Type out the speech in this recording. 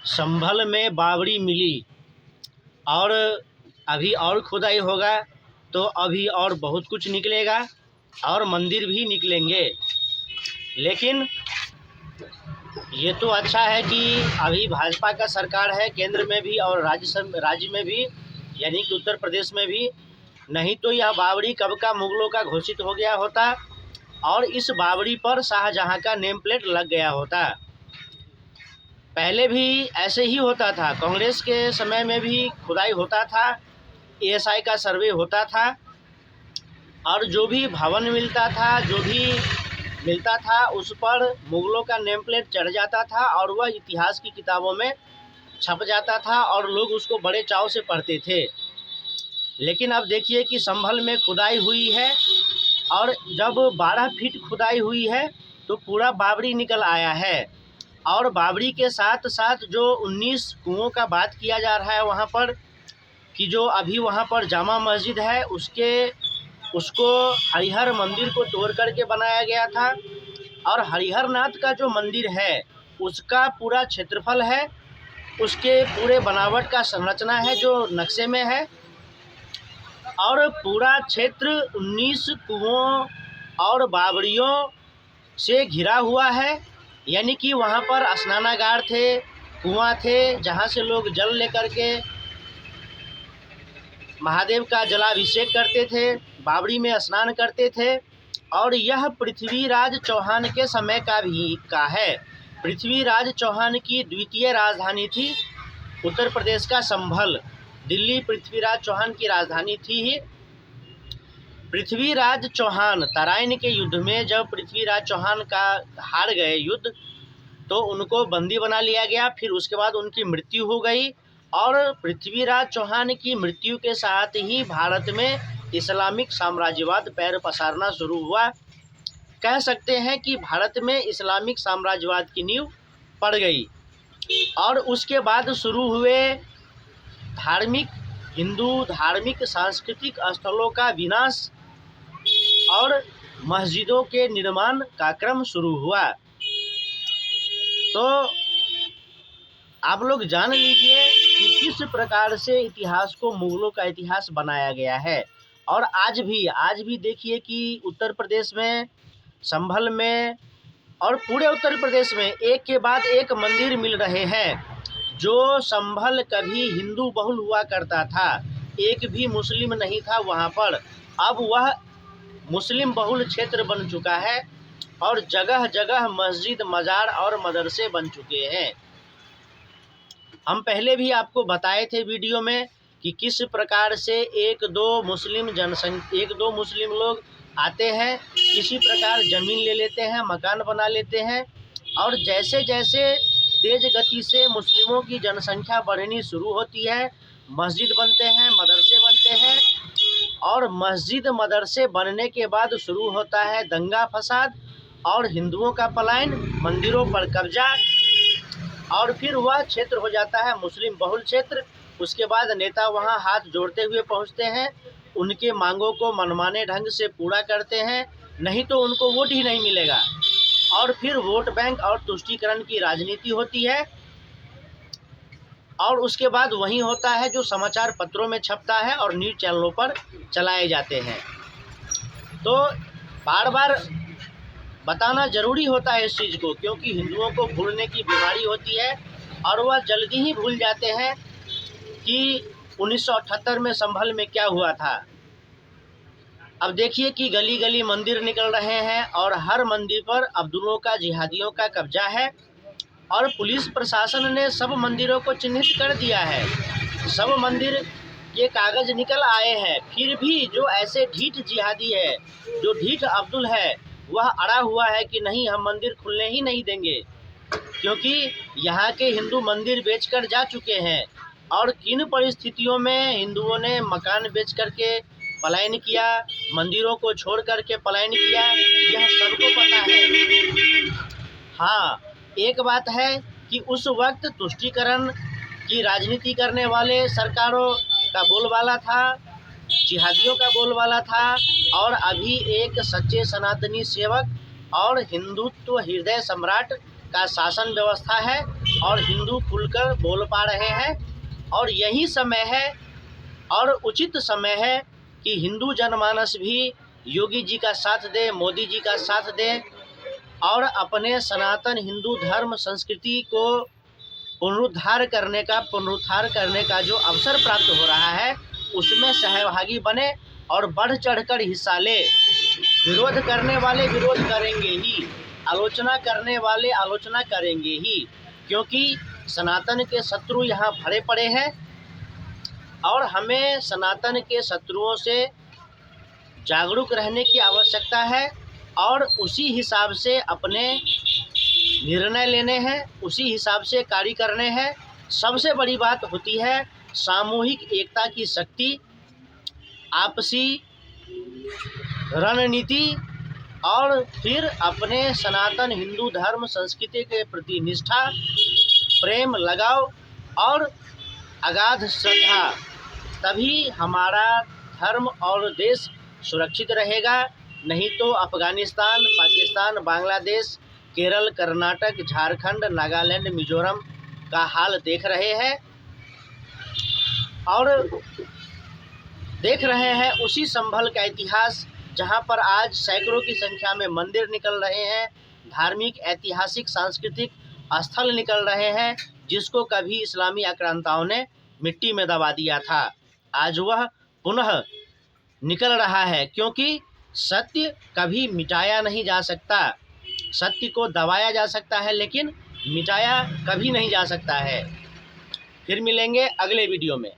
संभल में बावड़ी मिली और अभी और खुदाई होगा तो अभी और बहुत कुछ निकलेगा और मंदिर भी निकलेंगे। लेकिन ये तो अच्छा है कि अभी भाजपा का सरकार है केंद्र में भी और राज्य में भी, यानी कि उत्तर प्रदेश में भी। नहीं तो यह बावड़ी कब का मुगलों का घोषित हो गया होता और इस बावड़ी पर शाहजहां का नेम प्लेट लग गया होता। पहले भी ऐसे ही होता था, कांग्रेस के समय में भी खुदाई होता था, एएसआई का सर्वे होता था और जो भी भवन मिलता था, जो भी मिलता था उस पर मुगलों का नेम प्लेट चढ़ जाता था और वह इतिहास की किताबों में छप जाता था और लोग उसको बड़े चाव से पढ़ते थे। लेकिन अब देखिए कि संभल में खुदाई हुई है और जब 12 फीट खुदाई हुई है तो पूरा बावड़ी निकल आया है और बावड़ी के साथ साथ जो 19 कुओं का बात किया जा रहा है वहाँ पर, कि जो अभी वहाँ पर जामा मस्जिद है उसको हरिहर मंदिर को तोड़ करके बनाया गया था और हरिहर नाथ का जो मंदिर है उसका पूरा क्षेत्रफल है, उसके पूरे बनावट का संरचना है जो नक्शे में है और पूरा क्षेत्र 19 कुओं और बावड़ियों से घिरा हुआ है। यानी कि वहाँ पर स्नानागार थे, कुआं थे, जहाँ से लोग जल लेकर के महादेव का जलाभिषेक करते थे, बावड़ी में स्नान करते थे। और यह पृथ्वीराज चौहान के समय का है। पृथ्वीराज चौहान की द्वितीय राजधानी थी उत्तर प्रदेश का संभल। दिल्ली पृथ्वीराज चौहान की राजधानी थी ही। पृथ्वीराज चौहान तराइन के युद्ध में जब पृथ्वीराज चौहान का हार गए युद्ध, तो उनको बंदी बना लिया गया। फिर उसके बाद उनकी मृत्यु हो गई और पृथ्वीराज चौहान की मृत्यु के साथ ही भारत में इस्लामिक साम्राज्यवाद पैर पसारना शुरू हुआ। कह सकते हैं कि भारत में इस्लामिक साम्राज्यवाद की नींव पड़ गई और उसके बाद शुरू हुए हिंदू धार्मिक सांस्कृतिक स्थलों का विनाश और मस्जिदों के निर्माण का क्रम शुरू हुआ। तो आप लोग जान लीजिए कि किस प्रकार से इतिहास को मुगलों का इतिहास बनाया गया है। और आज भी देखिए कि उत्तर प्रदेश में, संभल में और पूरे उत्तर प्रदेश में एक के बाद एक मंदिर मिल रहे हैं। जो संभल कभी हिंदू बहुल हुआ करता था, एक भी मुस्लिम नहीं था वहाँ पर, अब वह मुस्लिम बहुल क्षेत्र बन चुका है और जगह जगह मस्जिद, मजार और मदरसे बन चुके हैं। हम पहले भी आपको बताए थे वीडियो में कि किस प्रकार से एक दो मुस्लिम लोग आते हैं, किसी प्रकार ज़मीन ले लेते हैं, मकान बना लेते हैं और जैसे जैसे तेज़ गति से मुस्लिमों की जनसंख्या बढ़नी शुरू होती है, मस्जिद बनते हैं, मदरसे बनते हैं और मस्जिद मदरसे बनने के बाद शुरू होता है दंगा फसाद और हिंदुओं का पलायन, मंदिरों पर कब्जा और फिर वह क्षेत्र हो जाता है मुस्लिम बहुल क्षेत्र। उसके बाद नेता वहां हाथ जोड़ते हुए पहुंचते हैं, उनके मांगों को मनमाने ढंग से पूरा करते हैं, नहीं तो उनको वोट ही नहीं मिलेगा और फिर वोट बैंक और तुष्टीकरण की राजनीति होती है। और उसके बाद वही होता है जो समाचार पत्रों में छपता है और न्यूज़ चैनलों पर चलाए जाते हैं। तो बार बार बताना ज़रूरी होता है इस चीज़ को, क्योंकि हिंदुओं को भूलने की बीमारी होती है और वह जल्दी ही भूल जाते हैं कि 1978 में संभल में क्या हुआ था। अब देखिए कि गली गली मंदिर निकल रहे हैं और हर मंदिर पर अब्दुलों का, जिहादियों का कब्जा है और पुलिस प्रशासन ने सब मंदिरों को चिन्हित कर दिया है। सब मंदिर के कागज़ निकल आए हैं, फिर भी जो ऐसे ढीठ जिहादी है, जो ढीठ अब्दुल है, वह अड़ा हुआ है कि नहीं, हम मंदिर खुलने ही नहीं देंगे, क्योंकि यहाँ के हिंदू मंदिर बेचकर जा चुके हैं। और किन परिस्थितियों में हिंदुओं ने मकान बेच करके पलायन किया, मंदिरों को छोड़ करके पलायन किया, यह सबको पता है। हाँ, एक बात है कि उस वक्त तुष्टीकरण की राजनीति करने वाले सरकारों का बोलबाला था, जिहादियों का बोलबाला था और अभी एक सच्चे सनातनी सेवक और हिंदुत्व हृदय सम्राट का शासन व्यवस्था है और हिंदू खुलकर बोल पा रहे हैं। और यही समय है और उचित समय है कि हिंदू जनमानस भी योगी जी का साथ दे, मोदी जी का साथ दे और अपने सनातन हिंदू धर्म संस्कृति को पुनरुद्धार करने का जो अवसर प्राप्त हो रहा है उसमें सहभागी बने और बढ़ चढ़कर हिस्सा ले। विरोध करने वाले विरोध करेंगे ही, आलोचना करने वाले आलोचना करेंगे ही, क्योंकि सनातन के शत्रु यहाँ भरे पड़े हैं और हमें सनातन के शत्रुओं से जागरूक रहने की आवश्यकता है और उसी हिसाब से अपने निर्णय लेने हैं, उसी हिसाब से कार्य करने हैं। सबसे बड़ी बात होती है सामूहिक एकता की शक्ति, आपसी रणनीति और फिर अपने सनातन हिंदू धर्म संस्कृति के प्रति निष्ठा, प्रेम, लगाव और अगाध श्रद्धा। तभी हमारा धर्म और देश सुरक्षित रहेगा। नहीं तो अफगानिस्तान, पाकिस्तान, बांग्लादेश, केरल, कर्नाटक, झारखंड, नागालैंड, मिजोरम का हाल देख रहे हैं और देख रहे हैं उसी संभल का इतिहास, जहां पर आज सैकड़ों की संख्या में मंदिर निकल रहे हैं, धार्मिक, ऐतिहासिक, सांस्कृतिक स्थल निकल रहे हैं, जिसको कभी इस्लामी आक्रांताओं ने मिट्टी में दबा दिया था। आज वह पुनः निकल रहा है, क्योंकि सत्य कभी मिटाया नहीं जा सकता। सत्य को दबाया जा सकता है लेकिन मिटाया कभी नहीं जा सकता है। फिर मिलेंगे अगले वीडियो में।